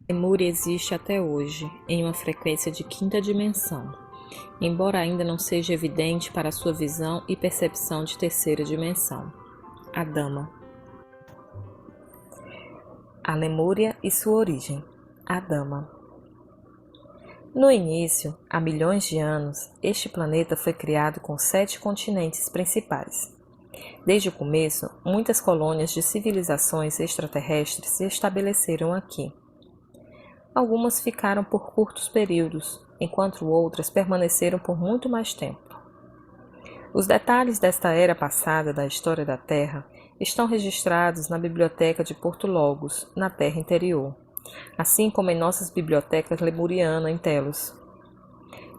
Lemúria existe até hoje, em uma frequência de quinta dimensão, embora ainda não seja evidente para sua visão e percepção de terceira dimensão. Adama. A Lemúria e sua origem. Adama. No início, há milhões de anos, este planeta foi criado com 7 continentes principais. Desde o começo, muitas colônias de civilizações extraterrestres se estabeleceram aqui. Algumas ficaram por curtos períodos, enquanto outras permaneceram por muito mais tempo. Os detalhes desta era passada da história da Terra estão registrados na Biblioteca de Porto Logos, na Terra Interior, assim como em nossas bibliotecas lemuriana em Telos.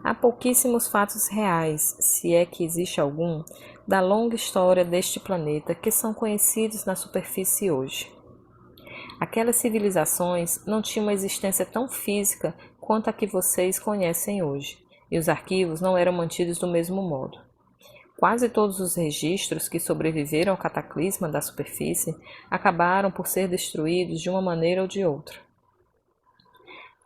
Há pouquíssimos fatos reais, se é que existe algum, da longa história deste planeta que são conhecidos na superfície hoje. Aquelas civilizações não tinham uma existência tão física quanto a que vocês conhecem hoje, e os arquivos não eram mantidos do mesmo modo. Quase todos os registros que sobreviveram ao cataclisma da superfície acabaram por ser destruídos de uma maneira ou de outra.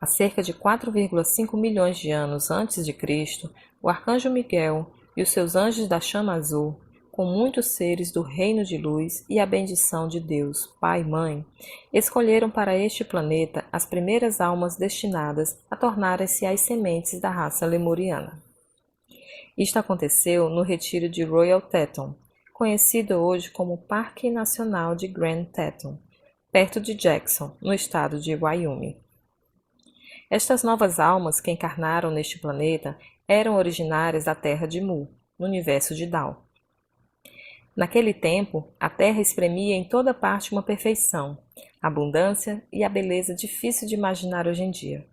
Há cerca de 4,5 milhões de anos antes de Cristo, o arcanjo Miguel e os seus anjos da chama azul, com muitos seres do reino de luz e a bendição de Deus, Pai e Mãe, escolheram para este planeta as primeiras almas destinadas a tornarem-se as sementes da raça lemuriana. Isto aconteceu no retiro de Royal Teton, conhecido hoje como Parque Nacional de Grand Teton, perto de Jackson, no estado de Wyoming. Estas novas almas que encarnaram neste planeta eram originárias da Terra de Mu, no universo de Dao. Naquele tempo, a Terra espremia em toda parte uma perfeição, abundância e a beleza difícil de imaginar hoje em dia.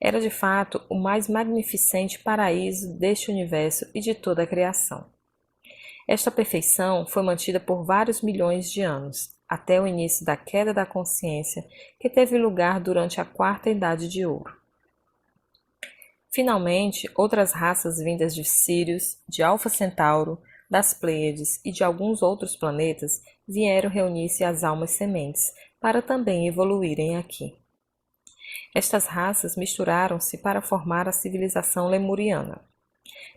Era de fato o mais magnificente paraíso deste universo e de toda a criação. Esta perfeição foi mantida por vários milhões de anos, até o início da queda da consciência, que teve lugar durante a Quarta Idade de Ouro. Finalmente, outras raças vindas de Sirius, de Alfa Centauro, das Pleiades e de alguns outros planetas vieram reunir-se às almas sementes, para também evoluírem aqui. Estas raças misturaram-se para formar a civilização lemuriana.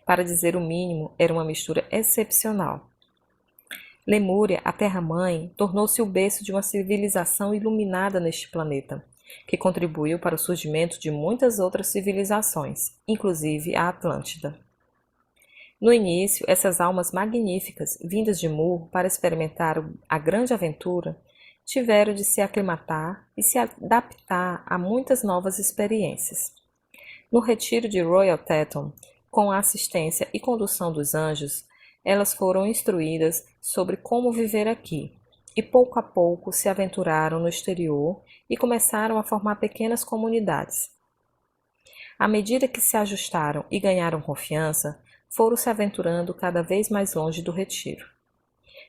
Para dizer o mínimo, era uma mistura excepcional. Lemúria, a Terra-mãe, tornou-se o berço de uma civilização iluminada neste planeta, que contribuiu para o surgimento de muitas outras civilizações, inclusive a Atlântida. No início, essas almas magníficas, vindas de Mu para experimentar a grande aventura, tiveram de se aclimatar e se adaptar a muitas novas experiências. No retiro de Royal Teton, com a assistência e condução dos anjos, elas foram instruídas sobre como viver aqui, e pouco a pouco se aventuraram no exterior e começaram a formar pequenas comunidades. À medida que se ajustaram e ganharam confiança, foram se aventurando cada vez mais longe do retiro.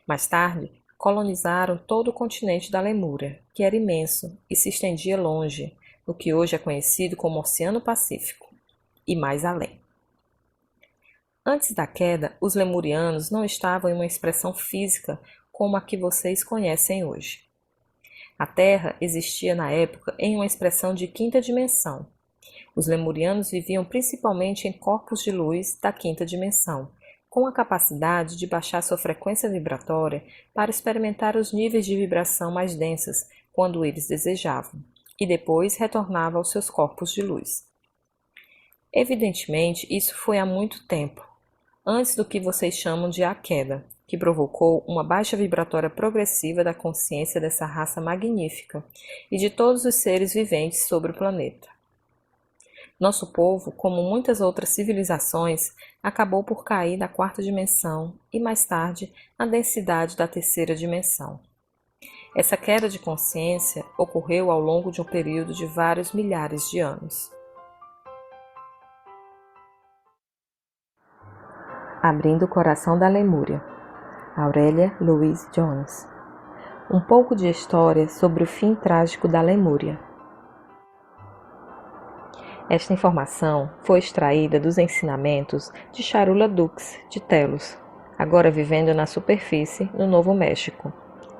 Mais tarde, colonizaram todo o continente da Lemúria, que era imenso e se estendia longe, no que hoje é conhecido como Oceano Pacífico, e mais além. Antes da queda, os lemurianos não estavam em uma expressão física como a que vocês conhecem hoje. A Terra existia na época em uma expressão de quinta dimensão. Os lemurianos viviam principalmente em corpos de luz da quinta dimensão, com a capacidade de baixar sua frequência vibratória para experimentar os níveis de vibração mais densas quando eles desejavam, e depois retornavam aos seus corpos de luz. Evidentemente, isso foi há muito tempo, antes do que vocês chamam de a queda, que provocou uma baixa vibratória progressiva da consciência dessa raça magnífica e de todos os seres viventes sobre o planeta. Nosso povo, como muitas outras civilizações, acabou por cair na quarta dimensão e, mais tarde, na densidade da terceira dimensão. Essa queda de consciência ocorreu ao longo de um período de vários milhares de anos. Abrindo o coração da Lemúria, Aurélia Louise Jones. Um pouco de história sobre o fim trágico da Lemúria. Esta informação foi extraída dos ensinamentos de Charula Dux, de Telos, agora vivendo na superfície, no Novo México.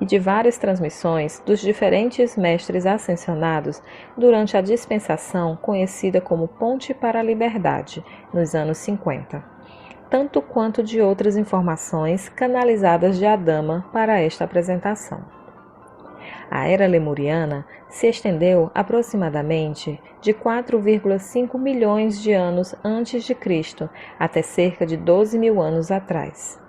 e de várias transmissões dos diferentes mestres ascensionados durante a dispensação conhecida como Ponte para a Liberdade, nos anos 50, tanto quanto de outras informações canalizadas de Adama para esta apresentação. A era lemuriana se estendeu aproximadamente de 4,5 milhões de anos antes de Cristo até cerca de 12 mil anos atrás.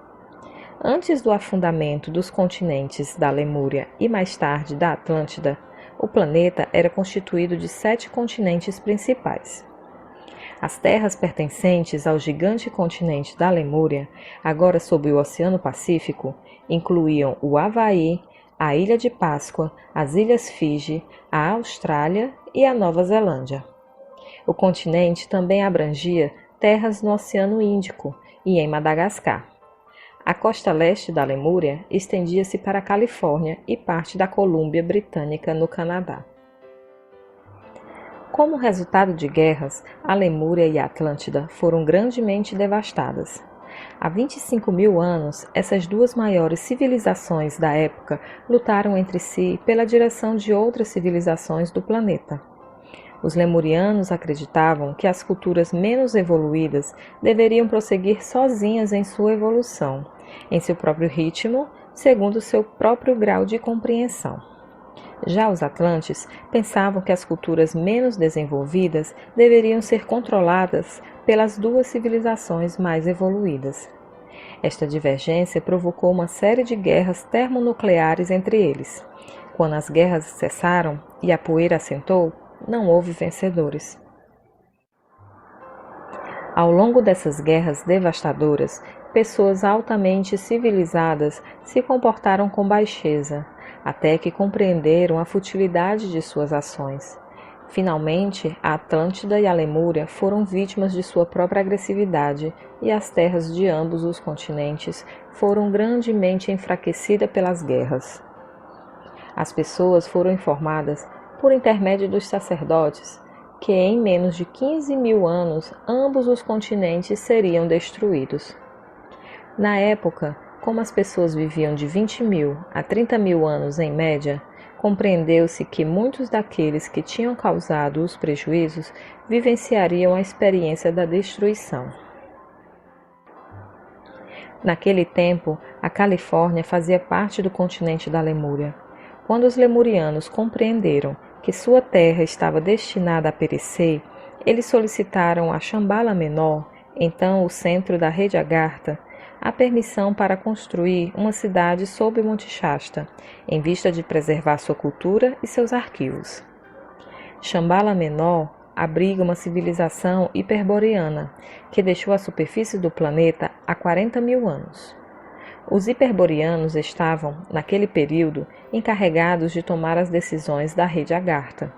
Antes do afundamento dos continentes da Lemúria e mais tarde da Atlântida, o planeta era constituído de 7 continentes principais. As terras pertencentes ao gigante continente da Lemúria, agora sob o Oceano Pacífico, incluíam o Havaí, a Ilha de Páscoa, as Ilhas Fiji, a Austrália e a Nova Zelândia. O continente também abrangia terras no Oceano Índico e em Madagascar. A costa leste da Lemúria estendia-se para a Califórnia e parte da Colômbia Britânica no Canadá. Como resultado de guerras, a Lemúria e a Atlântida foram grandemente devastadas. Há 25 mil anos, essas duas maiores civilizações da época lutaram entre si pela direção de outras civilizações do planeta. Os lemurianos acreditavam que as culturas menos evoluídas deveriam prosseguir sozinhas em sua evolução, em seu próprio ritmo, segundo seu próprio grau de compreensão. Já os atlantes pensavam que as culturas menos desenvolvidas deveriam ser controladas pelas duas civilizações mais evoluídas. Esta divergência provocou uma série de guerras termonucleares entre eles. Quando as guerras cessaram e a poeira assentou, não houve vencedores. Ao longo dessas guerras devastadoras, pessoas altamente civilizadas se comportaram com baixeza, até que compreenderam a futilidade de suas ações. Finalmente, a Atlântida e a Lemúria foram vítimas de sua própria agressividade e as terras de ambos os continentes foram grandemente enfraquecidas pelas guerras. As pessoas foram informadas, por intermédio dos sacerdotes, que em menos de 15 mil anos ambos os continentes seriam destruídos. Na época, como as pessoas viviam de 20 mil a 30 mil anos em média, compreendeu-se que muitos daqueles que tinham causado os prejuízos vivenciariam a experiência da destruição. Naquele tempo, a Califórnia fazia parte do continente da Lemúria. Quando os lemurianos compreenderam que sua terra estava destinada a perecer, eles solicitaram a Shambhala Menor, então o centro da rede Agartha, a permissão para construir uma cidade sob o Monte Shasta, em vista de preservar sua cultura e seus arquivos. Shambhala Menor abriga uma civilização hiperboreana, que deixou a superfície do planeta há 40 mil anos. Os hiperboreanos estavam, naquele período, encarregados de tomar as decisões da rede Agartha.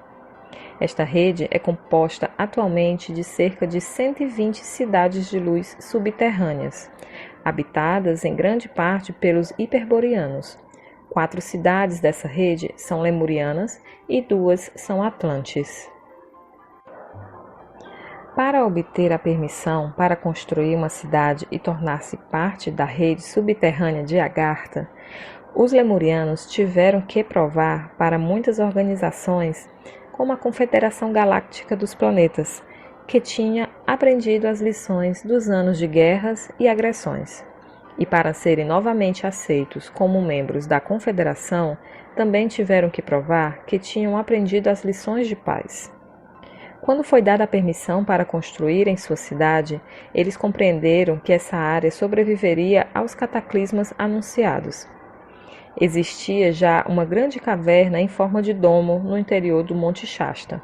Esta rede é composta atualmente de cerca de 120 cidades de luz subterrâneas, habitadas em grande parte pelos hiperboreanos. 4 cidades dessa rede são lemurianas e 2 são atlantes. Para obter a permissão para construir uma cidade e tornar-se parte da rede subterrânea de Agartha, os lemurianos tiveram que provar para muitas organizações, como a Confederação Galáctica dos Planetas, que tinha aprendido as lições dos anos de guerras e agressões. E para serem novamente aceitos como membros da Confederação, também tiveram que provar que tinham aprendido as lições de paz. Quando foi dada a permissão para construir em sua cidade, eles compreenderam que essa área sobreviveria aos cataclismas anunciados. Existia já uma grande caverna em forma de domo no interior do Monte Shasta,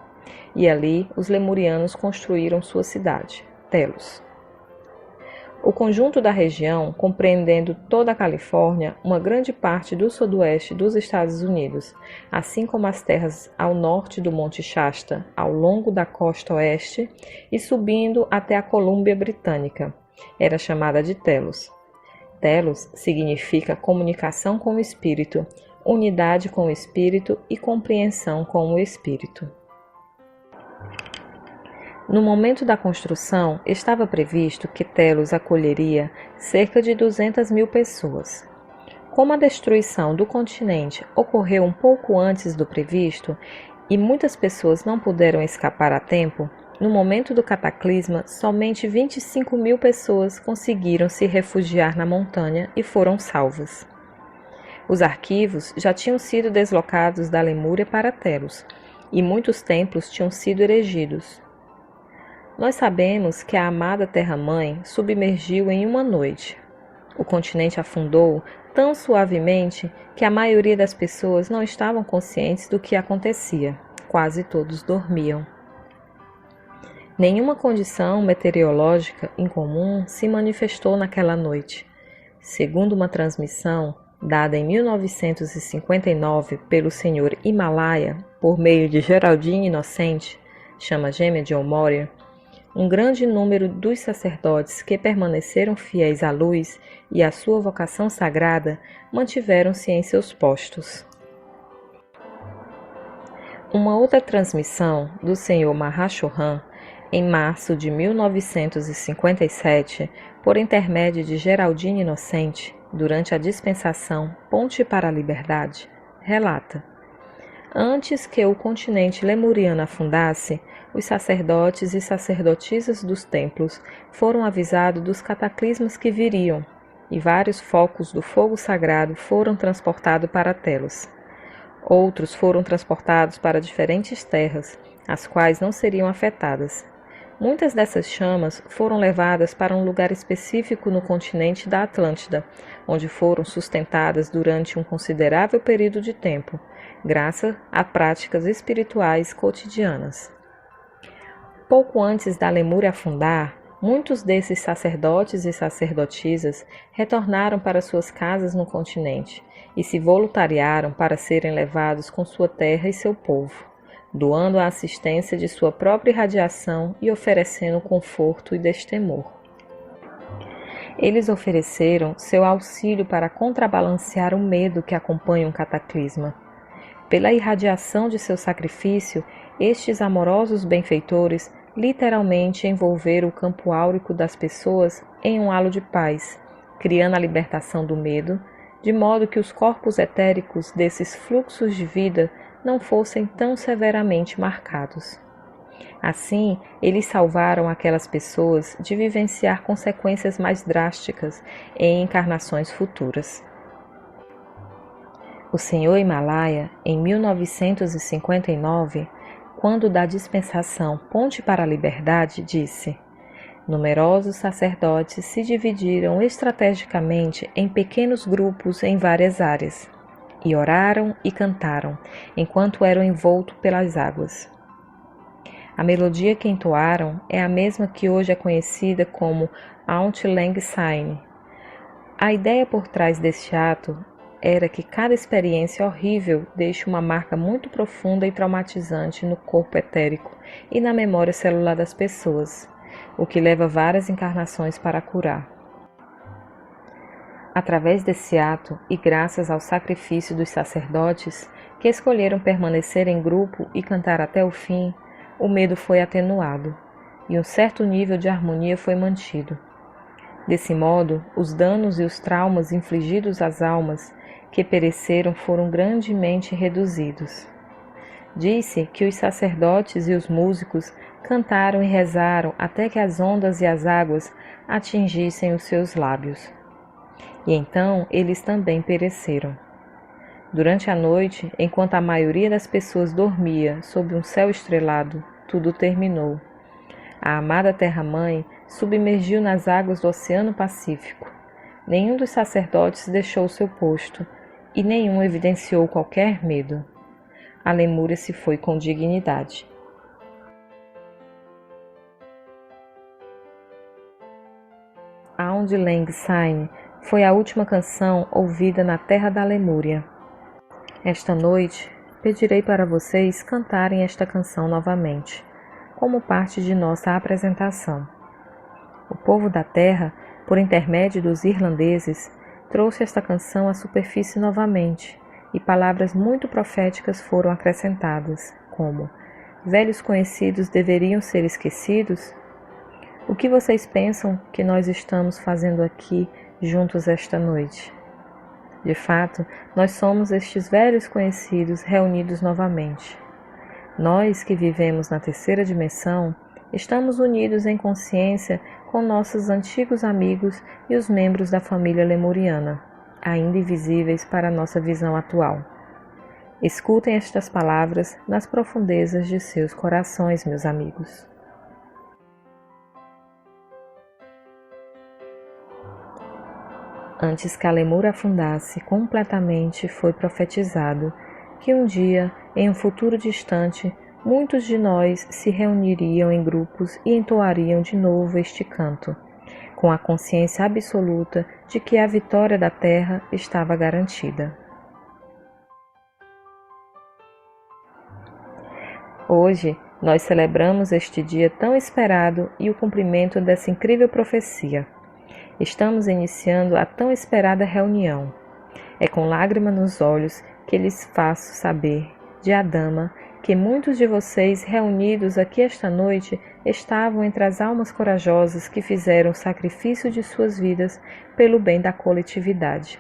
e ali os lemurianos construíram sua cidade, Telos. O conjunto da região, compreendendo toda a Califórnia, uma grande parte do sudoeste dos Estados Unidos, assim como as terras ao norte do Monte Shasta, ao longo da costa oeste e subindo até a Colômbia Britânica, era chamada de Telos. Telos significa comunicação com o Espírito, unidade com o Espírito e compreensão com o Espírito. No momento da construção, estava previsto que Telos acolheria cerca de 200 mil pessoas. Como a destruição do continente ocorreu um pouco antes do previsto e muitas pessoas não puderam escapar a tempo, no momento do cataclisma, somente 25.000 pessoas conseguiram se refugiar na montanha e foram salvas. Os arquivos já tinham sido deslocados da Lemúria para Telos, e muitos templos tinham sido erigidos. Nós sabemos que a amada Terra-mãe submergiu em uma noite. O continente afundou tão suavemente que a maioria das pessoas não estavam conscientes do que acontecia. Quase todos dormiam. Nenhuma condição meteorológica incomum se manifestou naquela noite. Segundo uma transmissão dada em 1959 pelo Sr. Himalaia por meio de Geraldine Inocente, chama gêmea de Moria, um grande número dos sacerdotes que permaneceram fiéis à luz e à sua vocação sagrada mantiveram-se em seus postos. Uma outra transmissão do Sr. Mahashohan, em março de 1957, por intermédio de Geraldine Inocente, durante a dispensação Ponte para a Liberdade, relata: antes que o continente lemuriano afundasse, os sacerdotes e sacerdotisas dos templos foram avisados dos cataclismas que viriam, e vários focos do fogo sagrado foram transportados para Telos. Outros foram transportados para diferentes terras, as quais não seriam afetadas. Muitas dessas chamas foram levadas para um lugar específico no continente da Atlântida, onde foram sustentadas durante um considerável período de tempo, graças a práticas espirituais cotidianas. Pouco antes da Lemúria afundar, muitos desses sacerdotes e sacerdotisas retornaram para suas casas no continente e se voluntariaram para serem levados com sua terra e seu povo, doando a assistência de sua própria irradiação e oferecendo conforto e destemor. Eles ofereceram seu auxílio para contrabalancear o medo que acompanha um cataclisma. Pela irradiação de seu sacrifício, estes amorosos benfeitores literalmente envolveram o campo áurico das pessoas em um halo de paz, criando a libertação do medo, de modo que os corpos etéricos desses fluxos de vida não fossem tão severamente marcados. Assim, eles salvaram aquelas pessoas de vivenciar consequências mais drásticas em encarnações futuras. O Sr. Himalaia, em 1959, quando da dispensação Ponte para a Liberdade, disse: numerosos sacerdotes se dividiram estrategicamente em pequenos grupos em várias áreas, e oraram e cantaram, enquanto eram envoltos pelas águas. A melodia que entoaram é a mesma que hoje é conhecida como Auld Lang Syne. A ideia por trás deste ato era que cada experiência horrível deixe uma marca muito profunda e traumatizante no corpo etérico e na memória celular das pessoas, o que leva várias encarnações para curar. Através desse ato, e graças ao sacrifício dos sacerdotes, que escolheram permanecer em grupo e cantar até o fim, o medo foi atenuado, e um certo nível de harmonia foi mantido. Desse modo, os danos e os traumas infligidos às almas que pereceram foram grandemente reduzidos. Disse que os sacerdotes e os músicos cantaram e rezaram até que as ondas e as águas atingissem os seus lábios. E então eles também pereceram. Durante a noite, enquanto a maioria das pessoas dormia sob um céu estrelado, tudo terminou. A amada Terra-mãe submergiu nas águas do Oceano Pacífico. Nenhum dos sacerdotes deixou seu posto, e nenhum evidenciou qualquer medo. A Lemúria se foi com dignidade. Auld Lang Syne foi a última canção ouvida na terra da Lemúria. Esta noite, pedirei para vocês cantarem esta canção novamente, como parte de nossa apresentação. O povo da terra, por intermédio dos irlandeses, trouxe esta canção à superfície novamente, e palavras muito proféticas foram acrescentadas, como: velhos conhecidos deveriam ser esquecidos? O que vocês pensam que nós estamos fazendo aqui juntos esta noite? De fato, nós somos estes velhos conhecidos reunidos novamente. Nós que vivemos na terceira dimensão, estamos unidos em consciência com nossos antigos amigos e os membros da família lemuriana, ainda invisíveis para nossa visão atual. Escutem estas palavras nas profundezas de seus corações, meus amigos. Antes que a Lemur afundasse completamente, foi profetizado que um dia, em um futuro distante, muitos de nós se reuniriam em grupos e entoariam de novo este canto, com a consciência absoluta de que a vitória da Terra estava garantida. Hoje, nós celebramos este dia tão esperado e o cumprimento dessa incrível profecia. Estamos iniciando a tão esperada reunião. É com lágrima nos olhos que lhes faço saber, de Adama, que muitos de vocês reunidos aqui esta noite estavam entre as almas corajosas que fizeram o sacrifício de suas vidas pelo bem da coletividade.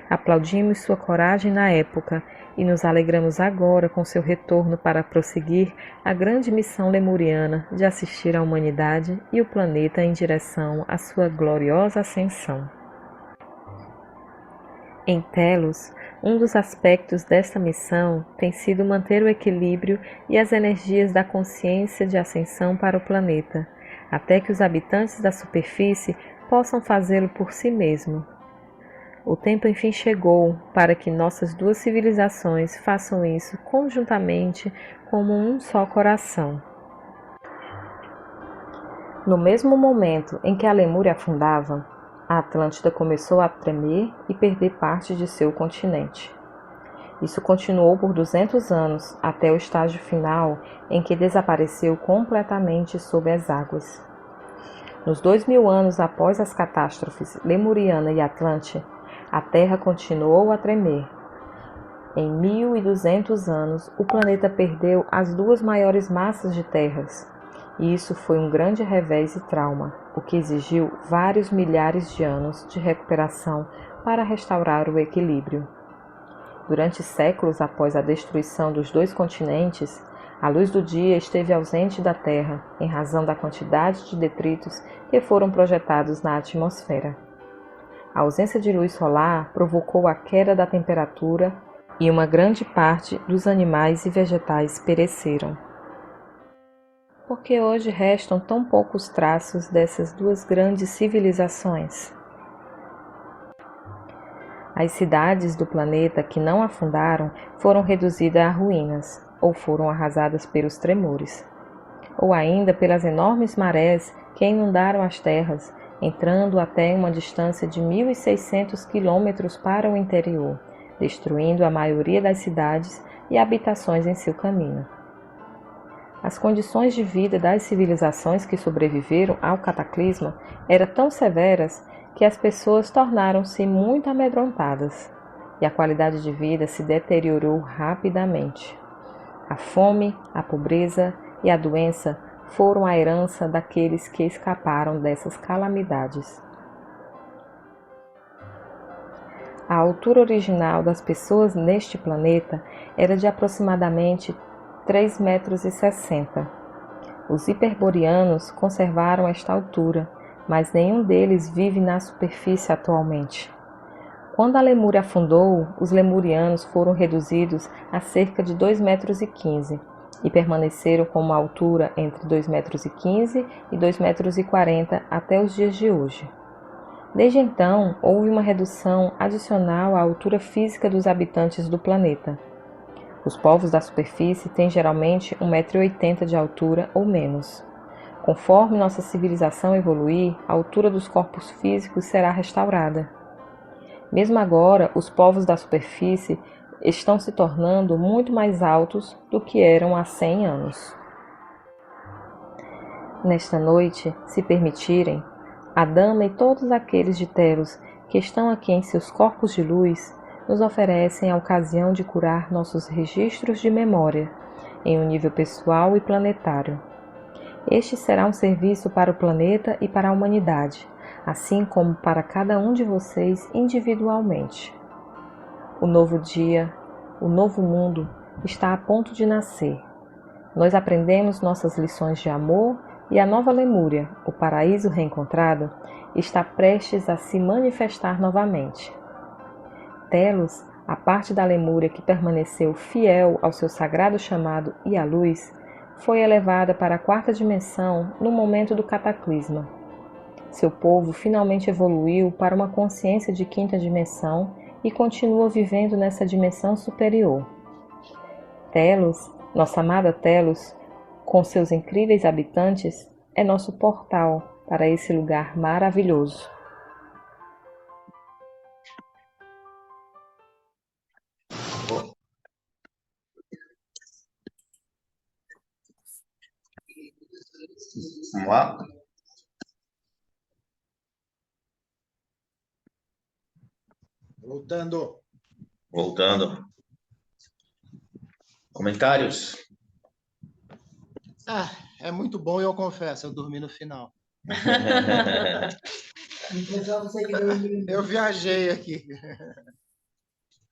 Aplaudimos sua coragem na época e nos alegramos agora com seu retorno para prosseguir a grande missão lemuriana de assistir a humanidade e o planeta em direção à sua gloriosa ascensão. Em Telos, um dos aspectos desta missão tem sido manter o equilíbrio e as energias da consciência de ascensão para o planeta, até que os habitantes da superfície possam fazê-lo por si mesmos. O tempo enfim chegou para que nossas duas civilizações façam isso conjuntamente como um só coração. No mesmo momento em que a Lemúria afundava, a Atlântida começou a tremer e perder parte de seu continente. Isso continuou por 200 anos, até o estágio final em que desapareceu completamente sob as águas. Nos 2000 anos após as catástrofes Lemuriana e Atlante, a Terra continuou a tremer. Em 1200 anos, o planeta perdeu as duas maiores massas de terras, e isso foi um grande revés e trauma, o que exigiu vários milhares de anos de recuperação para restaurar o equilíbrio. Durante séculos após a destruição dos dois continentes, a luz do dia esteve ausente da Terra, em razão da quantidade de detritos que foram projetados na atmosfera. A ausência de luz solar provocou a queda da temperatura e uma grande parte dos animais e vegetais pereceram. Porque hoje restam tão poucos traços dessas duas grandes civilizações? As cidades do planeta que não afundaram foram reduzidas a ruínas, ou foram arrasadas pelos tremores, ou ainda pelas enormes marés que inundaram as terras, entrando até uma distância de 1.600 quilômetros para o interior, destruindo a maioria das cidades e habitações em seu caminho. As condições de vida das civilizações que sobreviveram ao cataclisma eram tão severas que as pessoas tornaram-se muito amedrontadas, e a qualidade de vida se deteriorou rapidamente. A fome, a pobreza e a doença foram a herança daqueles que escaparam dessas calamidades. A altura original das pessoas neste planeta era de aproximadamente 3,60 metros. Os hiperboreanos conservaram esta altura, mas nenhum deles vive na superfície atualmente. Quando a Lemúria afundou, os lemurianos foram reduzidos a cerca de 2,15 metros e permaneceram com uma altura entre 2,15 metros e 2,40 metros até os dias de hoje. Desde então, houve uma redução adicional à altura física dos habitantes do planeta. Os povos da superfície têm geralmente 1,80 metros de altura ou menos. Conforme nossa civilização evoluir, a altura dos corpos físicos será restaurada. Mesmo agora, os povos da superfície estão se tornando muito mais altos do que eram há 100 anos. Nesta noite, se permitirem, a Dama e todos aqueles de Telos que estão aqui em seus corpos de luz nos oferecem a ocasião de curar nossos registros de memória, em um nível pessoal e planetário. Este será um serviço para o planeta e para a humanidade, assim como para cada um de vocês individualmente. O novo dia, o novo mundo está a ponto de nascer. Nós aprendemos nossas lições de amor e a nova Lemúria, o paraíso reencontrado, está prestes a se manifestar novamente. Telos, a parte da Lemúria que permaneceu fiel ao seu sagrado chamado e à luz, foi elevada para a quarta dimensão no momento do cataclisma. Seu povo finalmente evoluiu para uma consciência de quinta dimensão e continua vivendo nessa dimensão superior. Telos, nossa amada Telos, com seus incríveis habitantes, é nosso portal para esse lugar maravilhoso. Vamos lá? Voltando. Comentários? É muito bom, eu confesso, eu dormi no final. Eu viajei aqui.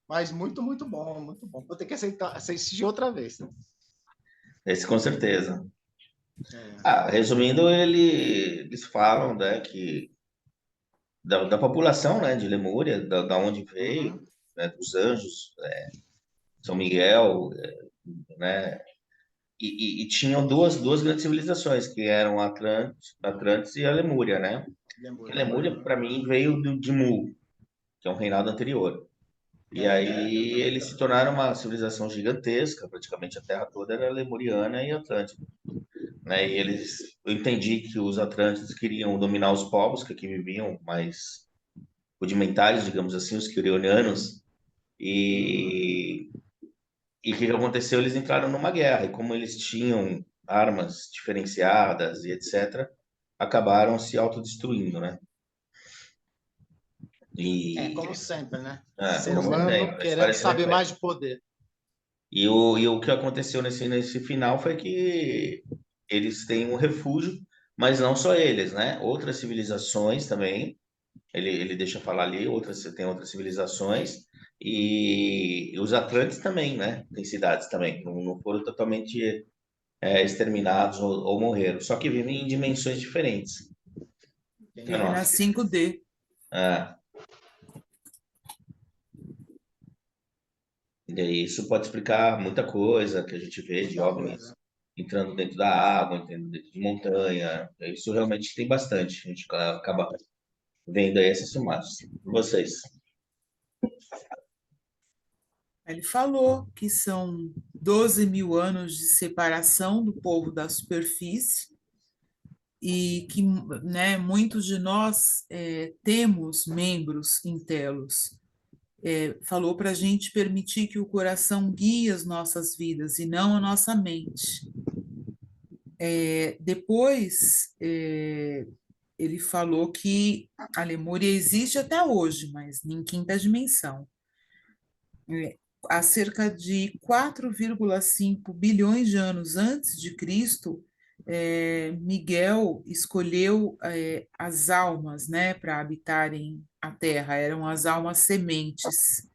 Mas muito, muito bom, muito bom. Vou ter que assistir outra vez. Né? Esse com certeza. Resumindo, eles falam, né, que da população, né, de Lemúria, da onde veio, né, dos anjos, São Miguel, né, e tinham duas grandes civilizações, que eram a Atlantis e a Lemúria, né? Porque Lemúria, para mim, veio de Mu, que é um reinado anterior. E aí eles se tornaram uma civilização gigantesca, praticamente a Terra toda era lemuriana e atlântica. Né? E eu entendi que os Atlântidas queriam dominar os povos que aqui viviam, mais rudimentares, digamos assim, os Quironianos, e o que aconteceu? Eles entraram numa guerra, e como eles tinham armas diferenciadas e etc., acabaram se autodestruindo, né? Como sempre, né? Ser humano querendo saber mais de poder. E o que aconteceu nesse final foi que eles têm um refúgio, mas não só eles, né? Outras civilizações também. Ele deixa falar ali, tem outras civilizações. E os Atlantes também, né? Tem cidades também. Não foram totalmente exterminados ou morreram. Só que vivem em dimensões diferentes. Vive na 5D. E aí isso pode explicar muita coisa que a gente vê de OVNIs entrando dentro da água, entrando dentro de montanha. Isso realmente tem bastante. A gente acaba vendo aí essas filmagens. E vocês? Ele falou que são 12 mil anos de separação do povo da superfície e que, né, muitos de nós temos membros em Telos. Falou para a gente permitir que o coração guie as nossas vidas e não a nossa mente. Depois, ele falou que a Lemúria existe até hoje, mas em quinta dimensão. Há cerca de 4,5 bilhões de anos antes de Cristo, Miguel escolheu as almas, né, para habitarem a Terra, eram as almas sementes.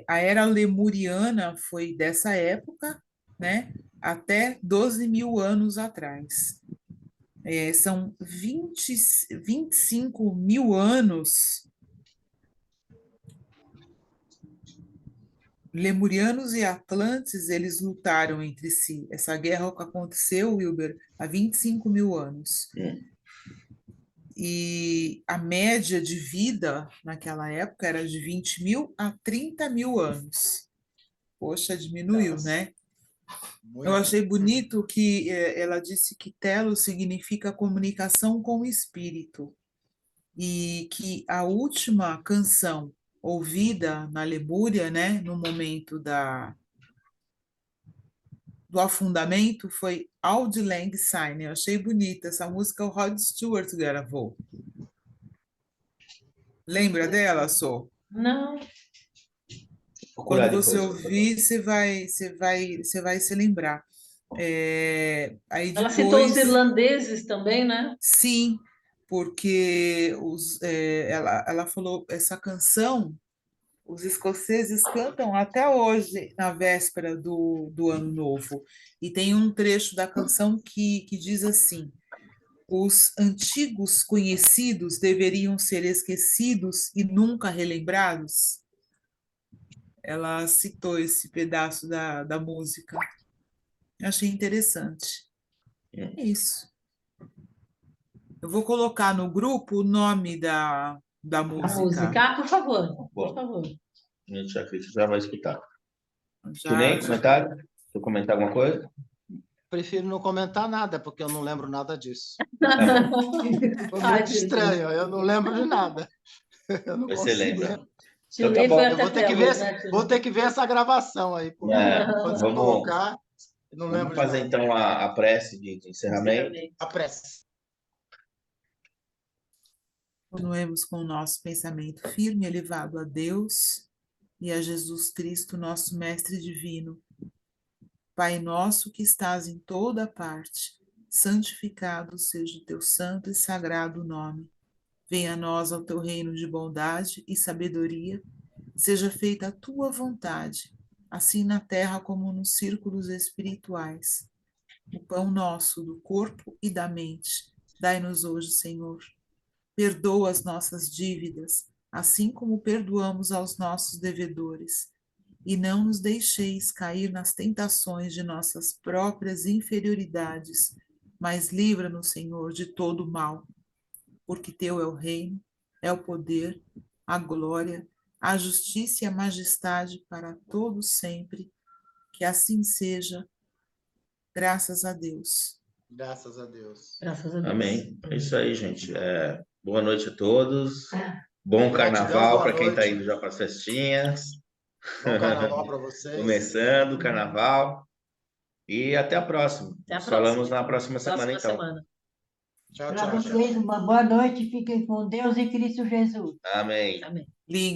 A era lemuriana foi dessa época, né, até 12 mil anos atrás. São 25 mil anos. Lemurianos e Atlantes, eles lutaram entre si. Essa guerra que aconteceu, Wilber, há 25 mil anos. E a média de vida naquela época era de 20 mil a 30 mil anos. Poxa, diminuiu, né? Eu achei bonito que ela disse que Telo significa comunicação com o espírito. E que a última canção ouvida na Lemúria, né, no momento do afundamento, foi Auld Lang Syne. Eu achei bonita essa música, o Rod Stewart gravou. Lembra dela, Sô? Não. Quando você ouvir, você vai se lembrar. Aí Ela depois, citou os irlandeses também, né? Sim, porque ela falou essa canção, Os escoceses cantam até hoje, na véspera do Ano Novo. E tem um trecho da canção que diz assim: os antigos conhecidos deveriam ser esquecidos e nunca relembrados. Ela citou esse pedaço da música. Eu achei interessante. É isso. Eu vou colocar no grupo o nome da A música. música. Ah, por favor, por Bom. favor. A gente já vai escutar. Já- Tu nem comentário? Tu comentar alguma coisa? Prefiro não comentar nada, porque eu não lembro nada disso. Tá bom. Foi Ai, muito Jesus. estranho, eu não lembro de nada. Eu não Você consigo. lembra? Tio Então tá Ney bom. foi Eu até vou ter que Pérolas, ver, né, tio vou Ney? ter que ver essa gravação aí, porque quando você Vamos, colocar, eu não lembro vamos de fazer nada. então a prece de encerramento. A prece. Continuemos com o nosso pensamento firme, elevado a Deus e a Jesus Cristo, nosso Mestre Divino. Pai nosso que estás em toda parte, santificado seja o teu santo e sagrado nome. Venha a nós ao teu reino de bondade e sabedoria, seja feita a tua vontade, assim na terra como nos círculos espirituais. O pão nosso do corpo e da mente, dai-nos hoje, Senhor. Perdoa as nossas dívidas, assim como perdoamos aos nossos devedores. E não nos deixeis cair nas tentações de nossas próprias inferioridades, mas livra-nos, Senhor, de todo o mal. Porque teu é o reino, é o poder, a glória, a justiça e a majestade para todos sempre. Que assim seja, graças a Deus. Graças a Deus. Graças a Deus. Amém. É isso aí, gente. Boa noite a todos. Bom Gratidão, carnaval boa para quem está noite. indo já para as festinhas. Bom carnaval para vocês. Começando o carnaval. E até a próxima. Até a Nos falamos próxima. na próxima semana, Próxima então. semana. Tchau, Para tchau, vocês, gente. uma boa noite. Fiquem com Deus e Cristo Jesus. Amém. Amém. Lindo.